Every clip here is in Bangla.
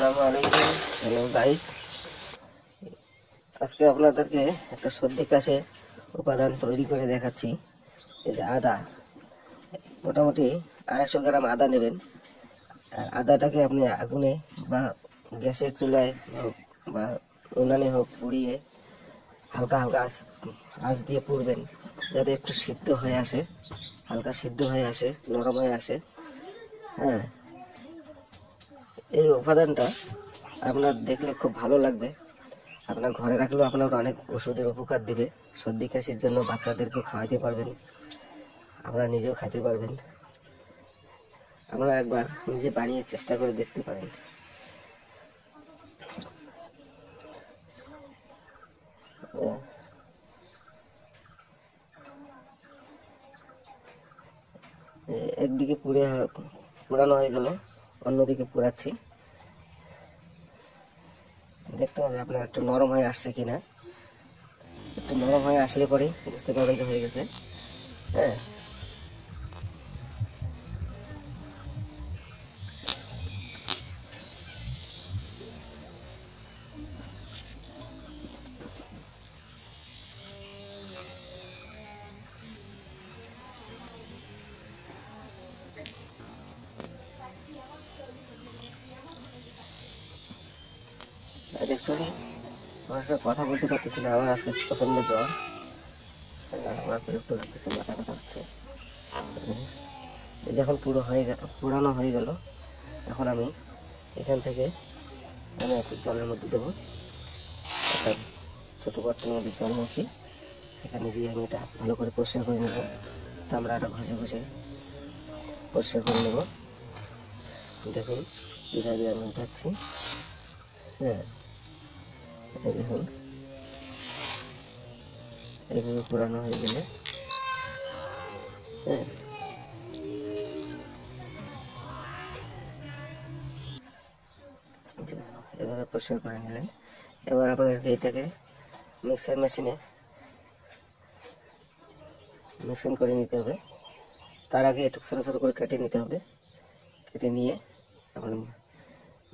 আসসালামু আলাইকুম। হ্যালো গাইস, আজকে আপনাদেরকে একটা সর্দি কাশে উপাদান তৈরি করে দেখাচ্ছি। এই যে আদা, মোটামুটি 250 গ্রাম আদা নেবেন। আর আদাটাকে আপনি আগুনে বা গ্যাসের চুলায় হোক বা উনানে হোক পুড়িয়ে হালকা হালকা আঁচ দিয়ে পুড়বেন, যাতে একটু সিদ্ধ হয়ে আসে, হালকা সিদ্ধ হয়ে আসে, নরম হয়ে আসে। হ্যাঁ, এই উপাদানটা আপনার দেখলে খুব ভালো লাগবে। আপনার ঘরে রাখলেও আপনার অনেক ওষুধের উপকার দিবে। সর্দি কাশির জন্য বাচ্চাদেরকেও খাওয়াতে পারবেন, আপনারা নিজেও খেতে পারবেন। আপনারা একবার নিজে বানিয়ে চেষ্টা করে দেখতে পারেন। একদিকে পোড়ানো হয়ে গেল, অন্যদিকে পোড়াচ্ছি। দেখতে হবে আপনার একটু নরম হয়ে আসছে কিনা। একটু নরম হয়ে আসলে পরেই বুঝতে পারবেন যে হয়ে গেছে। হ্যাঁ, অ্যাকচুয়ালি আমার সাথে কথা বলতে পারতেছি না, আমার আজকে প্রচণ্ড জ্বর। আমার বিরক্ত লাগতেছে, মাথা ব্যথা হচ্ছে। যখন পুরানো হয়ে গেল, এখন আমি এখান থেকে একটু জলের মধ্যে দেবো। একটা ছোটো পাত্রের মধ্যে জল নিয়েছি, সেখানে দিয়ে আমি এটা ভালো করে পরিষ্কার করে নেব। চামড়াটা ঘষে ঘষে পরিষ্কার করে নেব। দেখুন কীভাবে আমি উঠাচ্ছি। হ্যাঁ, দেখুন এইভাবে পুরানো হয়ে গেলে, হ্যাঁ, এভাবে পরিষ্কার করে নিলেন। এবার আপনাকে এটাকে মিক্সার মেশিনে মিক্সিং করে নিতে হবে। তার আগে একটু ছোটো ছোটো করে কেটে নিতে হবে। কেটে নিয়ে আপনার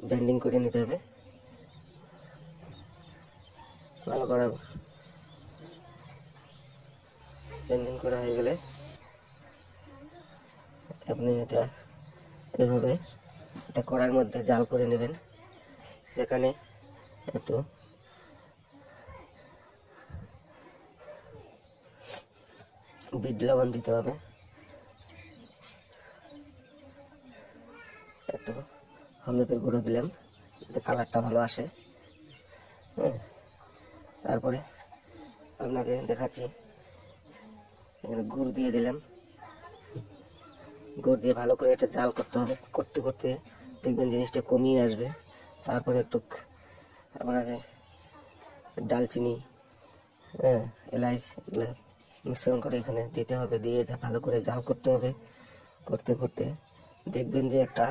ব্যান্ডিং করে নিতে হবে ভালো করে। ব্যান্ডিং করা হয়ে গেলে আপনি এটা এভাবে এটা কড়াইয়ের মধ্যে জাল করে নেবেন। সেখানে একটু বিট লবণ দিতে হবে, একটু হলুদের গুঁড়ো দিলাম যাতে কালারটা ভালো আসে। হ্যাঁ, তারপরে আপনাকে দেখাচ্ছি, এখানে গুড় দিয়ে দিলাম। গুড় দিয়ে ভালো করে এটা জাল করতে হবে। করতে করতে দেখবেন জিনিসটা কমিয়ে আসবে। তারপরে একটু আপনাকে ডালচিনি, হ্যাঁ, এলাচ, এগুলো মিশ্রণ করে এখানে দিতে হবে। দিয়ে ভালো করে জাল করতে হবে। করতে করতে দেখবেন যে একটা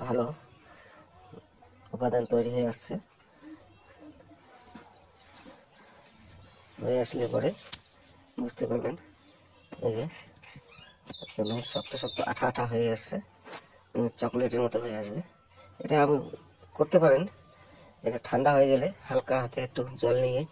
ভালো উপাদান তৈরি হয়ে আসছে। হয়ে আসলে পরে বুঝতে পারবেন এই যে একদম শক্ত শক্ত আঠা আঠা হয়ে আসছে, চকলেটের মতো হয়ে আসবে। এটা আপনি করতে পারেন। এটা ঠান্ডা হয়ে গেলে হালকা হাতে একটু জল নিয়ে